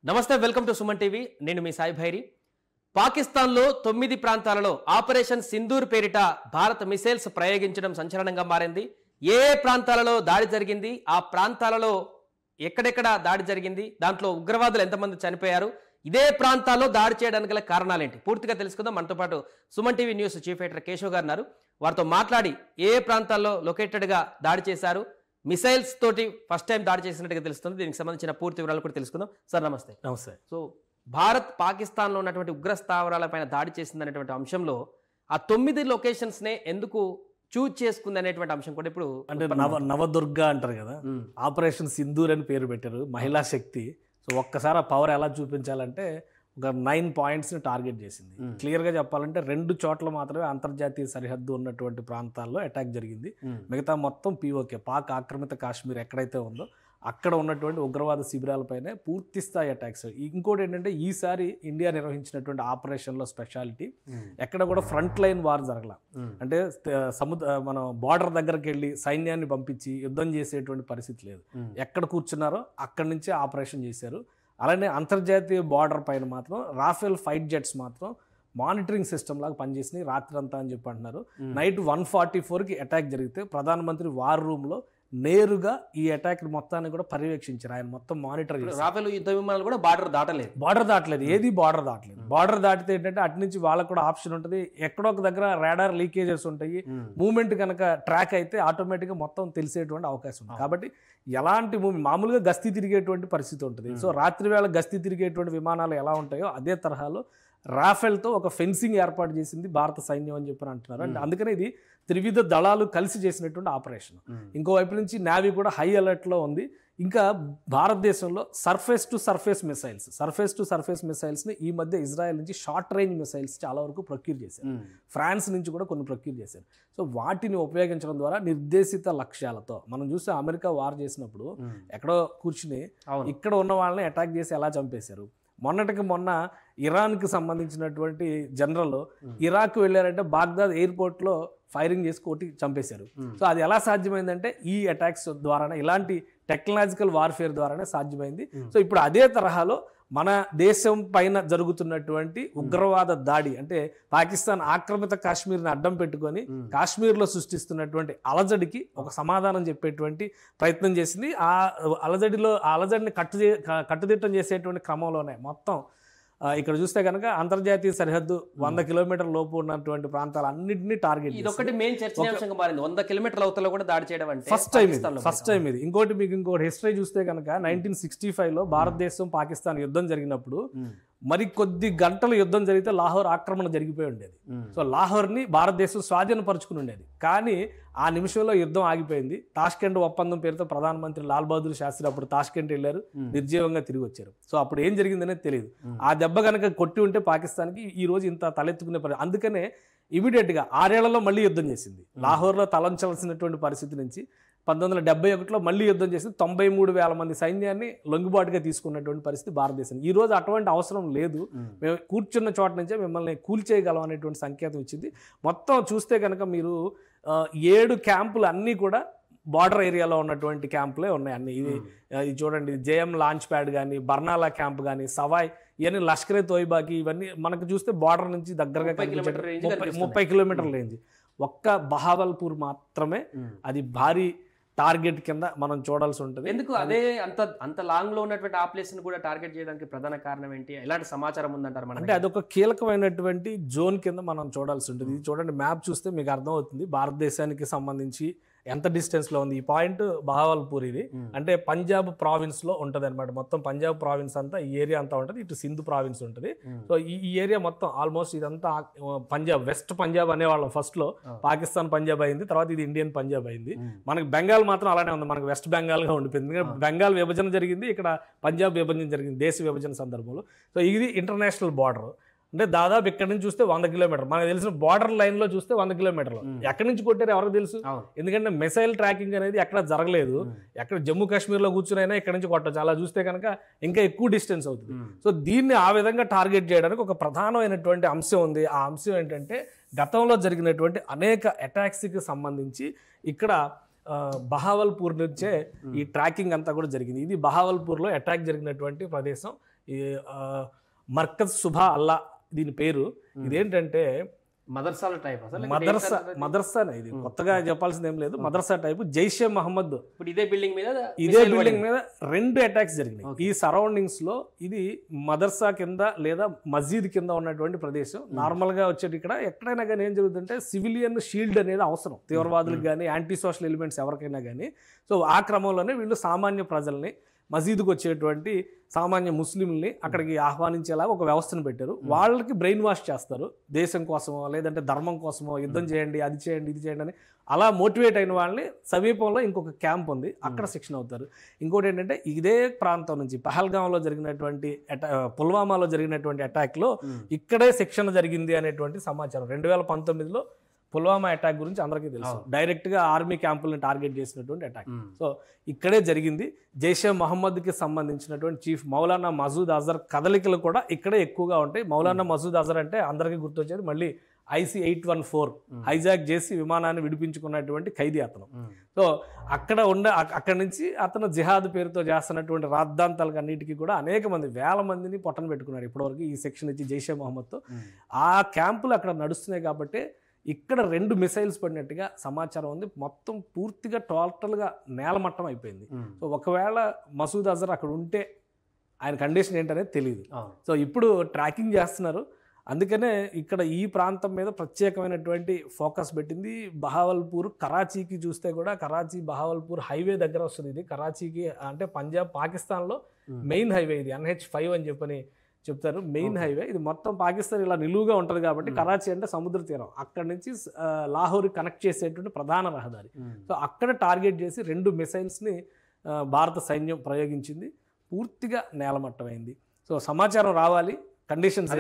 నమస్తే, welcome to Suman TV. నేను మీ సాయి భైరి. పాకిస్తాన్లో 9 ప్రాంతాలలో ఆపరేషన్ సింధూర్ పేరిట భారత్ మిసైల్స్ ప్రయోగించడం సంచలనంగా మారింది. ఏ ప్రాంతాలలో దాడి జరిగింది, ఆ ప్రాంతాలలో ఎక్కడెక్కడ దాడి జరిగింది, దాంట్లో ఉగ్రవాదులు ఎంతమంది చనిపోయారు, ఇదే ప్రాంతాల్లో దాడి చేయడానికి గల కారణాలేంటి పూర్తిగా తెలుసుకుందాం. మనతో పాటు Suman TV news chief editor Keshav గారు ఉన్నారు. వారితో మాట్లాడి ఏ ప్రాంతాల్లో లొకేటెడ్గా దాడి చేశారు, మిసైల్స్ తోటి ఫస్ట్ టైం దాడి చేసినట్టుగా తెలుస్తుంది, దీనికి సంబంధించిన పూర్తి వివరాలు కూడా తెలుసుకుందాం. సార్ నమస్తే. నమస్తే. సో భారత్ పాకిస్తాన్లో ఉన్నటువంటి ఉగ్ర స్థావరాలపైన దాడి చేసిందనేటువంటి అంశంలో ఆ 9 లొకేషన్స్నే ఎందుకు చూజ్ చేసుకుంది అనేటువంటి అంశం కూడా ఇప్పుడు అంటే నవదుర్గ అంటారు కదా, ఆపరేషన్ సింధూర్ అని పేరు పెట్టారు, మహిళా శక్తి. సో ఒక్కసారి ఆ పవర్ ఎలా చూపించాలంటే ఒక 9 పాయింట్స్ని టార్గెట్ చేసింది. క్లియర్గా చెప్పాలంటే 2 చోట్ల మాత్రమే అంతర్జాతీయ సరిహద్దు ఉన్నటువంటి ప్రాంతాల్లో అటాక్ జరిగింది. మిగతా మొత్తం పీఓకే, పాక్ ఆక్రమిత కాశ్మీర్ ఎక్కడైతే ఉందో అక్కడ ఉన్నటువంటి ఉగ్రవాద శిబిరాలపైనే పూర్తి స్థాయి అటాక్స్. ఇంకోటి ఏంటంటే ఈసారి ఇండియా నిర్వహించినటువంటి ఆపరేషన్లో స్పెషాలిటీ ఎక్కడ కూడా ఫ్రంట్ లైన్ వార్ జరగల. అంటే మనం బార్డర్ దగ్గరికి వెళ్ళి సైన్యాన్ని పంపించి యుద్ధం చేసేటువంటి పరిస్థితి లేదు. ఎక్కడ కూర్చున్నారో అక్కడి నుంచే ఆపరేషన్ చేశారు. అలానే అంతర్జాతీయ బార్డర్ పైన మాత్రం రాఫెల్ ఫైట్ జెట్స్ మాత్రం మానిటరింగ్ సిస్టమ్ లాగా పనిచేసినాయి రాత్రి అంతా అని చెప్పి అంటున్నారు. నైట్ 1:44కి అటాక్ జరిగితే ప్రధానమంత్రి వార్ రూమ్లో నేరుగా ఈ అటాక్ మొత్తాన్ని కూడా పర్యవేక్షించారు. ఆయన మొత్తం మానిటర్ చేశారు. రాఫెల్ యుద్ధ విమానాలు కూడా బార్డర్ దాటలేదు. ఏది బార్డర్ దాటలేదు. బార్డర్ దాటితే ఏంటంటే అటు నుంచి వాళ్ళకు కూడా ఆప్షన్ ఉంటుంది, ఎక్కడో ఒక దగ్గర రాడార్ లీకేజెస్ ఉంటాయి, మూవ్మెంట్ కనుక ట్రాక్ అయితే ఆటోమేటిక్గా మొత్తం తెలిసేటువంటి అవకాశం ఉంది. కాబట్టి ఎలాంటి మామూలుగా గస్తీ తిరిగేటువంటి పరిస్థితి ఉంటుంది. సో రాత్రి వేళ గస్తీ తిరిగేటువంటి విమానాలు ఎలా ఉంటాయో అదే తరహాలో రాఫెల్తో ఒక ఫెన్సింగ్ ఏర్పాటు చేసింది భారత సైన్యం అని చెప్పి అంటున్నారు. అంటే అందుకనే ఇది త్రివిధ దళాలు కలిసి చేసినటువంటి ఆపరేషన్. ఇంకోవైపు నుంచి నేవీ కూడా హై అలర్ట్లో ఉంది. ఇంకా భారతదేశంలో సర్ఫేస్ టు సర్ఫేస్ మిసైల్స్ని ఈ మధ్య ఇజ్రాయెల్ నుంచి షార్ట్ రేంజ్ మిసైల్స్ చాలా వరకు ప్రొక్యూర్ చేశారు. ఫ్రాన్స్ నుంచి కూడా కొన్ని ప్రొక్యూర్ చేశారు. సో వాటిని ఉపయోగించడం ద్వారా నిర్దేశిత లక్ష్యాలతో మనం చూస్తే అమెరికా వార్ చేసినప్పుడు ఎక్కడో కూర్చుని ఇక్కడ ఉన్న వాళ్ళని అటాక్ చేసి ఎలా చంపేశారు. మొన్నటికి మొన్న ఇరాన్కి సంబంధించినటువంటి జనరల్ ఇరాక్ వెళ్ళారంటే బాగ్దాద్ ఎయిర్పోర్ట్లో ఫైరింగ్ చేసి కొట్టి చంపేశారు. సో అది ఎలా సాధ్యమైందంటే ఈ అటాక్స్ ద్వారానే, ఇలాంటి టెక్నాలజికల్ వార్ఫేర్ ద్వారానే సాధ్యమైంది. సో ఇప్పుడు అదే తరహాలో మన దేశం పైన జరుగుతున్నటువంటి ఉగ్రవాద దాడి అంటే పాకిస్తాన్ ఆక్రమిత కాశ్మీర్ని అడ్డం పెట్టుకొని కాశ్మీర్లో సృష్టిస్తున్నటువంటి అలజడికి ఒక సమాధానం చెప్పేటువంటి ప్రయత్నం చేసింది. ఆ అలజడిని కట్టుదిట్టం చేసేటువంటి క్రమంలోనే మొత్తం ఇక్కడ చూస్తే కనుక అంతర్జాతీయ సరిహద్దు 100 కిలోమీటర్ల లోపు ఉన్నటువంటి ప్రాంతాలు అన్నింటినీ టార్గెట్ ఇదొకటి మెయిన్ చర్చనీయాంశంగా మారింది. 100 కిలోమీటర్ల అవతల కూడా దాడి చేయడం అంటే ఫస్ట్ టైం ఇది. ఇంకోటి హిస్టరీ చూస్తే కనుక 1965లో భారతదేశం పాకిస్తాన్ యుద్ధం జరిగినప్పుడు మరి కొద్ది గంటల యుద్ధం జరిగితే లాహోర్ ఆక్రమణ జరిగిపోయి ఉండేది. సో లాహోర్ని భారతదేశం స్వాధీనపరుచుకుని ఉండేది. కానీ ఆ నిమిషంలో యుద్ధం ఆగిపోయింది. తాష్కెంట్ ఒప్పందం పేరుతో ప్రధానమంత్రి లాల్ బహదూర్ శాస్త్రి అప్పుడు తాష్కెంట్ వెళ్ళారు, నిర్జీవంగా తిరిగి వచ్చారు. సో అప్పుడు ఏం జరిగిందనేది తెలియదు. ఆ దెబ్బ కనుక కొట్టి ఉంటే పాకిస్తాన్కి ఈ రోజు ఇంత తలెత్తుకునే పరిస్థితి. అందుకనే ఇమీడియట్గా 6 ఏళ్లలో మళ్ళీ యుద్ధం చేసింది. లాహోర్లో తలంచాల్సినటువంటి పరిస్థితి నుంచి 1971లో మళ్ళీ యుద్ధం చేసి 93,000 మంది సైన్యాన్ని లొంగుబాటుగా తీసుకున్నటువంటి పరిస్థితి భారతదేశం. ఈ రోజు అటువంటి అవసరం లేదు, మేము కూర్చున్న చోట నుంచే మిమ్మల్ని కూల్చేయగలం అనేటువంటి సంకేతం ఇచ్చింది. మొత్తం చూస్తే కనుక మీరు 7 క్యాంపులు అన్నీ కూడా బార్డర్ ఏరియాలో ఉన్నటువంటి క్యాంపులే ఉన్నాయి అన్ని. ఇది చూడండి, జేఎం లాంచ్ ప్యాడ్ కానీ, బర్నాలా క్యాంప్ కానీ, సవాయ్, ఇవన్నీ లష్కరే తోయిబాకి, ఇవన్నీ మనకు చూస్తే బార్డర్ నుంచి దగ్గరగా 30 కిలోమీటర్ల రేంజ్. ఒక్క బహావల్పూర్ మాత్రమే అది భారీ టార్గెట్ కింద మనం చూడాల్సి ఉంటుంది. ఎందుకు అదే అంత లాంగ్ లో ఉన్నటువంటి ఆ ప్లేస్ ని కూడా టార్గెట్ చేయడానికి ప్రధాన కారణం ఏంటి? ఎలాంటి సమాచారం ఉందంటారు? అంటే అదొక కీలకమైనటువంటి జోన్ కింద మనం చూడాల్సి ఉంటుంది. ఇది చూడండి, మ్యాప్ చూస్తే మీకు అర్థమవుతుంది భారతదేశానికి సంబంధించి ఎంత డిస్టెన్స్లో ఉంది. ఈ పాయింట్ బహావల్పూర్, ఇది అంటే పంజాబ్ ప్రావిన్స్లో ఉంటుంది అనమాట. మొత్తం పంజాబ్ ప్రావిన్స్ అంతా ఈ ఏరియా అంతా ఉంటుంది, ఇటు సింధు ప్రావిన్స్ ఉంటుంది. సో ఈ ఏరియా మొత్తం ఆల్మోస్ట్ ఇదంతా పంజాబ్, వెస్ట్ పంజాబ్ అనేవాళ్ళం ఫస్ట్లో. పాకిస్తాన్ పంజాబ్ అయింది, తర్వాత ఇది ఇండియన్ పంజాబ్ అయింది. మనకి బెంగాల్ మాత్రం అలానే ఉంది, మనకు వెస్ట్ బెంగాల్గా ఉండిపోయింది. బెంగాల్ విభజన జరిగింది, ఇక్కడ పంజాబ్ విభజన జరిగింది దేశ విభజన సందర్భంలో. సో ఇది ఇంటర్నేషనల్ బార్డర్. అంటే దాదాపు ఇక్కడ నుంచి చూస్తే 100 కిలోమీటర్, మనకు తెలిసిన బార్డర్ లైన్లో చూస్తే 100 కిలోమీటర్లు. ఎక్కడి నుంచి కొట్టారు ఎవరికి తెలుసు? ఎందుకంటే మిసైల్ ట్రాకింగ్ అనేది ఎక్కడ జరగలేదు. ఎక్కడ జమ్మూ కాశ్మీర్లో కూర్చునైనా ఇక్కడ నుంచి కొట్టచ్చు. అలా చూస్తే కనుక ఇంకా ఎక్కువ డిస్టెన్స్ అవుతుంది. సో దీన్ని ఆ విధంగా టార్గెట్ చేయడానికి ఒక ప్రధానమైనటువంటి అంశం ఉంది. ఆ అంశం ఏంటంటే గతంలో జరిగినటువంటి అనేక అటాక్స్కి సంబంధించి ఇక్కడ బహావల్పూర్ నుంచే ఈ ట్రాకింగ్ అంతా కూడా జరిగింది. ఇది బహావల్పూర్లో అటాక్ జరిగినటువంటి ప్రదేశం. ఈ మర్కజ్ సుభా అల్లా దీని పేరు. ఇదేంటంటే మదర్సాల టైప్ అసలు మదర్సానే, ఇది కొత్తగా చెప్పాల్సింది ఏం లేదు. మదర్సా టైప్. జైషే మహమ్మద్ ఇప్పుడు ఇదే బిల్డింగ్ మీద 2 అటాక్స్ జరిగినాయి ఈ సరౌండింగ్స్ లో. ఇది మదర్సా కింద లేదా మస్జిద్ కింద ఉన్నటువంటి ప్రదేశం. నార్మల్ గా వచ్చేటి ఇక్కడ ఎక్కడైనా కానీ ఏం జరుగుతుందంటే సివిలియన్ షీల్డ్ అనేది అవసరం తీవ్రవాదులకు కానీ యాంటీ సోషల్ ఎలిమెంట్స్ ఎవరికైనా కానీ. సో ఆ క్రమంలోనే వీళ్ళు సామాన్య ప్రజల్ని, మసీదుకు వచ్చేటువంటి సామాన్య ముస్లింల్ని అక్కడికి ఆహ్వానించేలాగా ఒక వ్యవస్థను పెట్టారు. వాళ్ళకి బ్రెయిన్ వాష్ చేస్తారు, దేశం కోసమో లేదంటే ధర్మం కోసమో యుద్ధం చేయండి, అది చేయండి, ఇది చేయండి అని. అలా మోటివేట్ అయిన వాళ్ళని సమీపంలో ఇంకొక క్యాంప్ ఉంది, అక్కడ శిక్షణ అవుతారు. ఇంకోటి ఏంటంటే ఇదే ప్రాంతం నుంచి పహల్గాంలో జరిగినటువంటి పుల్వామాలో జరిగినటువంటి అటాక్లో ఇక్కడే శిక్షణ జరిగింది అనేటువంటి సమాచారం. 2019లో పుల్వామా అటాక్ గురించి అందరికీ తెలుసు. డైరెక్ట్గా ఆర్మీ క్యాంపులను టార్గెట్ చేసినటువంటి అటాక్. సో ఇక్కడే జరిగింది. జైషే మహమ్మద్కి సంబంధించినటువంటి చీఫ్ మౌలానా మసూద్ అజర్ కదలికలు కూడా ఇక్కడే ఎక్కువగా ఉంటాయి. మౌలానా మసూద్ అజర్ అంటే అందరికీ గుర్తొచ్చేది మళ్ళీ IC-814 హైజాక్ చేసి విమానాన్ని విడిపించుకున్నటువంటి ఖైదీ అతను. సో అక్కడి నుంచి అతను జిహాద్ పేరుతో చేస్తున్నటువంటి రాద్ధాంతాలకు అన్నిటికీ కూడా అనేక మంది, వేల మందిని పొట్టన పెట్టుకున్నారు ఇప్పటివరకు ఈ సెక్షన్ ఇచ్చి జైషే మహమ్మద్తో. ఆ క్యాంపులు అక్కడ నడుస్తున్నాయి కాబట్టి ఇక్కడ 2 మిసైల్స్ పడినట్టుగా సమాచారం ఉంది. మొత్తం పూర్తిగా టోటల్గా నేలమట్టం అయిపోయింది. సో ఒకవేళ మసూద్ అజర్ అక్కడ ఉంటే ఆయన కండిషన్ ఏంటనేది తెలియదు. సో ఇప్పుడు ట్రాకింగ్ చేస్తున్నారు. అందుకనే ఇక్కడ ఈ ప్రాంతం మీద ప్రత్యేకమైనటువంటి ఫోకస్ పెట్టింది. బహావల్పూర్, కరాచీకి చూస్తే కూడా కరాచీ బహావల్పూర్ హైవే దగ్గర వస్తుంది. ఇది కరాచీకి అంటే పంజాబ్ పాకిస్తాన్లో మెయిన్ హైవే ఇది, NH5 అని చెప్పని చెప్తారు. మెయిన్ హైవే ఇది. మొత్తం పాకిస్తాన్ ఇలా నిలువుగా ఉంటుంది కాబట్టి కరాచీ అంటే సముద్ర తీరం, అక్కడి నుంచి లాహోర్ కనెక్ట్ చేసేటువంటి ప్రధాన రహదారి. సో అక్కడ టార్గెట్ చేసి 2 మిసైల్స్ని భారత సైన్యం ప్రయోగించింది. పూర్తిగా నేలమట్టమైంది. సో సమాచారం రావాలి, కండిషన్స్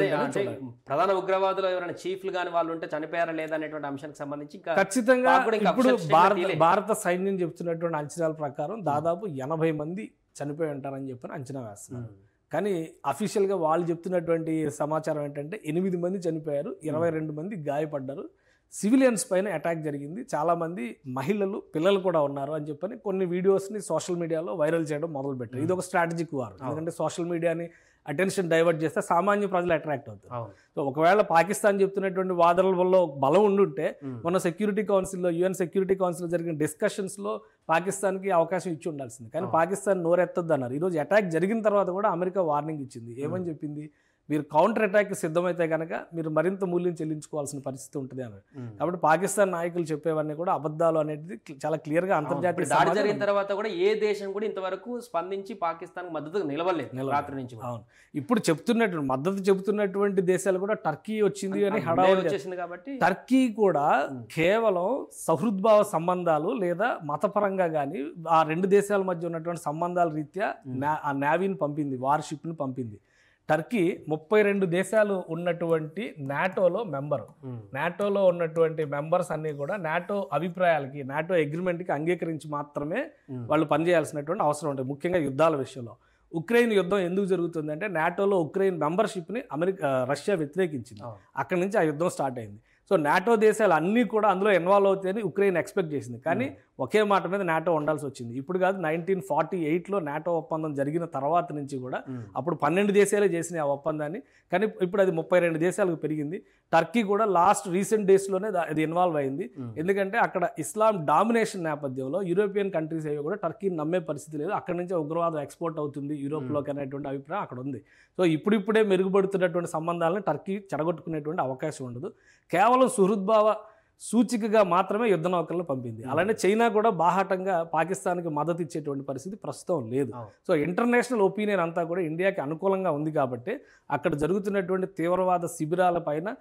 ప్రధాన ఉగ్రవాదులు ఎవరైనా చీఫ్లు కానీ వాళ్ళు ఉంటే చనిపోయారా లేదా అనేటువంటి అంశానికి సంబంధించి ఖచ్చితంగా ఇప్పుడు భారత సైన్యం చెప్తున్నటువంటి అంచనాల ప్రకారం దాదాపు 80 మంది చనిపోయి ఉంటారని చెప్పని అంచనా వేస్తున్నారు. కానీ అఫీషియల్గా వాళ్ళు చెప్తున్నటువంటి సమాచారం ఏంటంటే 8 మంది చనిపోయారు, 22 మంది గాయపడ్డారు. సివిలియన్స్ పైన అటాక్ జరిగింది, చాలామంది మహిళలు, పిల్లలు కూడా ఉన్నారు అని చెప్పని కొన్ని వీడియోస్ని సోషల్ మీడియాలో వైరల్ చేయడం మొదలుపెట్టారు. ఇది ఒక స్ట్రాటజిక్ వార్. ఎందుకంటే సోషల్ మీడియాని అటెన్షన్ డైవర్ట్ చేస్తే సామాన్య ప్రజలు అట్రాక్ట్ అవుతారు. సో ఒకవేళ పాకిస్తాన్ చెప్తున్నటువంటి వాదనల వల్ల బలం ఉండుంటే మొన్న సెక్యూరిటీ కౌన్సిల్లో, UN సెక్యూరిటీ కౌన్సిల్లో జరిగిన డిస్కషన్స్లో పాకిస్తాన్కి అవకాశం ఇచ్చి ఉండాల్సింది. కానీ పాకిస్తాన్ నోరెత్తద్దు అన్నారు. ఈరోజు అటాక్ జరిగిన తర్వాత కూడా అమెరికా వార్నింగ్ ఇచ్చింది. ఏమని చెప్పింది? మీరు కౌంటర్ అటాక్కి సిద్ధమైతే కనుక మీరు మరింత మూల్యం చెల్లించుకోవాల్సిన పరిస్థితి ఉంటుంది అన్నారు. కాబట్టి పాకిస్తాన్ నాయకులు చెప్పేవన్నీ కూడా అబద్ధాలు అనేది చాలా క్లియర్గా అంతర్జాతీయ దాడి జరిగిన తర్వాత కూడా ఏ దేశం కూడా ఇంతవరకు స్పందించి పాకిస్తాన్ మద్దతు నిలవలేదు రాత్రి నుంచి. అవును, ఇప్పుడు చెప్తున్నటువంటి మద్దతు చెబుతున్నటువంటి దేశాలు కూడా టర్కీ వచ్చింది అని హడావుడి వచ్చేసింది. కాబట్టి టర్కీ కూడా కేవలం సహృద్భావ సంబంధాలు లేదా మతపరంగా కానీ ఆ 2 దేశాల మధ్య ఉన్నటువంటి సంబంధాల రీత్యా ఆ నేవీని పంపింది, వార్షిప్ని పంపింది. టర్కీ 32 దేశాలు ఉన్నటువంటి నాటోలో మెంబరు. నాటోలో ఉన్నటువంటి మెంబర్స్ అన్నీ కూడా నాటో అభిప్రాయాలకి, నాటో అగ్రిమెంట్కి అంగీకరించి మాత్రమే వాళ్ళు పనిచేయాల్సినటువంటి అవసరం ఉంటుంది, ముఖ్యంగా యుద్ధాల విషయంలో. ఉక్రెయిన్ యుద్ధం ఎందుకు జరుగుతుంది అంటే నాటోలో ఉక్రెయిన్ మెంబర్షిప్ని రష్యా వ్యతిరేకించింది. అక్కడి నుంచి ఆ యుద్ధం స్టార్ట్ అయింది. సో నాటో దేశాలు అన్నీ కూడా అందులో ఇన్వాల్వ్ అవుతాయని ఉక్రెయిన్ ఎక్స్పెక్ట్ చేసింది. కానీ ఒకే మాట మీద నాటో ఉండాల్సి వచ్చింది. ఇప్పుడు కాదు, 1948లో నాటో ఒప్పందం జరిగిన తర్వాత నుంచి కూడా అప్పుడు 12 దేశాలే చేసినాయి ఆ ఒప్పందాన్ని. కానీ ఇప్పుడు అది 32 దేశాలకు పెరిగింది. టర్కీ కూడా రీసెంట్ డేస్లోనే అది ఇన్వాల్వ్ అయింది. ఎందుకంటే అక్కడ ఇస్లాం డామినేషన్ నేపథ్యంలో యూరోపియన్ కంట్రీస్ అవి కూడా టర్కీని నమ్మే పరిస్థితి లేదు. అక్కడి నుంచి ఉగ్రవాదం ఎక్స్పోర్ట్ అవుతుంది యూరోప్లోకి అనేటువంటి అభిప్రాయం అక్కడ ఉంది. సో ఇప్పుడిప్పుడే మెరుగుపడుతున్నటువంటి సంబంధాలను టర్కీ చెడగొట్టుకునేటువంటి అవకాశం ఉండదు. కేవలం సుహృద్భావ సూచికగా మాత్రమే యుద్ధ నౌకలను పంపింది. అలానే చైనా కూడా బాహాటంగా పాకిస్తాన్కి మద్దతు ఇచ్చేటువంటి పరిస్థితి ప్రస్తుతం లేదు. సో ఇంటర్నేషనల్ ఒపీనియన్ అంతా కూడా ఇండియాకి అనుకూలంగా ఉంది కాబట్టి అక్కడ జరుగుతున్నటువంటి తీవ్రవాద శిబిరాల పైన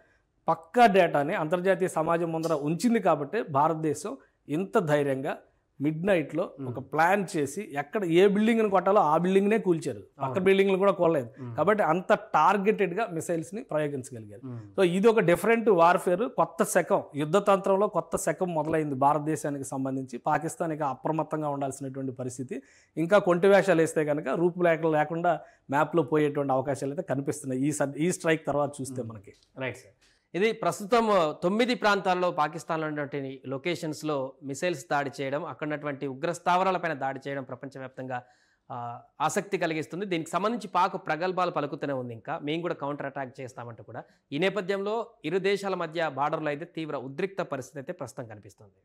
పక్కా డేటాని అంతర్జాతీయ సమాజం ముందర ఉంచింది కాబట్టి భారతదేశం ఇంత ధైర్యంగా మిడ్నైట్లో ఒక ప్లాన్ చేసి ఎక్కడ ఏ బిల్డింగ్ని కొట్టాలో ఆ బిల్డింగ్నే కూల్చారు, పక్క బిల్డింగ్లు కూడా కొనలేదు. కాబట్టి అంత టార్గెటెడ్గా మిసైల్స్ని ప్రయోగించగలిగారు. సో ఇది ఒక డిఫరెంట్ వార్ఫేర్, కొత్త శకం, యుద్ధ తంత్రంలో కొత్త శకం మొదలైంది భారతదేశానికి సంబంధించి. పాకిస్తాన్కి అప్రమత్తంగా ఉండాల్సినటువంటి పరిస్థితి. ఇంకా కొంటి వేషాలు వేస్తే కనుక రూపురేఖలు లేకుండా మ్యాప్లో పోయేటువంటి అవకాశాలు అయితే కనిపిస్తున్నాయి ఈ స్ట్రైక్ తర్వాత చూస్తే మనకి. రైట్ సార్, ఇది ప్రస్తుతం 9 ప్రాంతాల్లో పాకిస్తాన్లో ఉన్నటువంటి లొకేషన్స్లో మిసైల్స్ దాడి చేయడం, అక్కడ ఉన్నటువంటి ఉగ్ర స్థావరాలపైన దాడి చేయడం ప్రపంచవ్యాప్తంగా ఆసక్తి కలిగిస్తుంది. దీనికి సంబంధించి పాక్ ప్రగల్భాలు పలుకుతూనే ఉంది. ఇంకా మేము కూడా కౌంటర్ అటాక్ చేస్తామంటూ కూడా. ఈ నేపథ్యంలో ఇరు దేశాల మధ్య బార్డర్లో అయితే తీవ్ర ఉద్రిక్త పరిస్థితి అయితే ప్రస్తుతం కనిపిస్తుంది.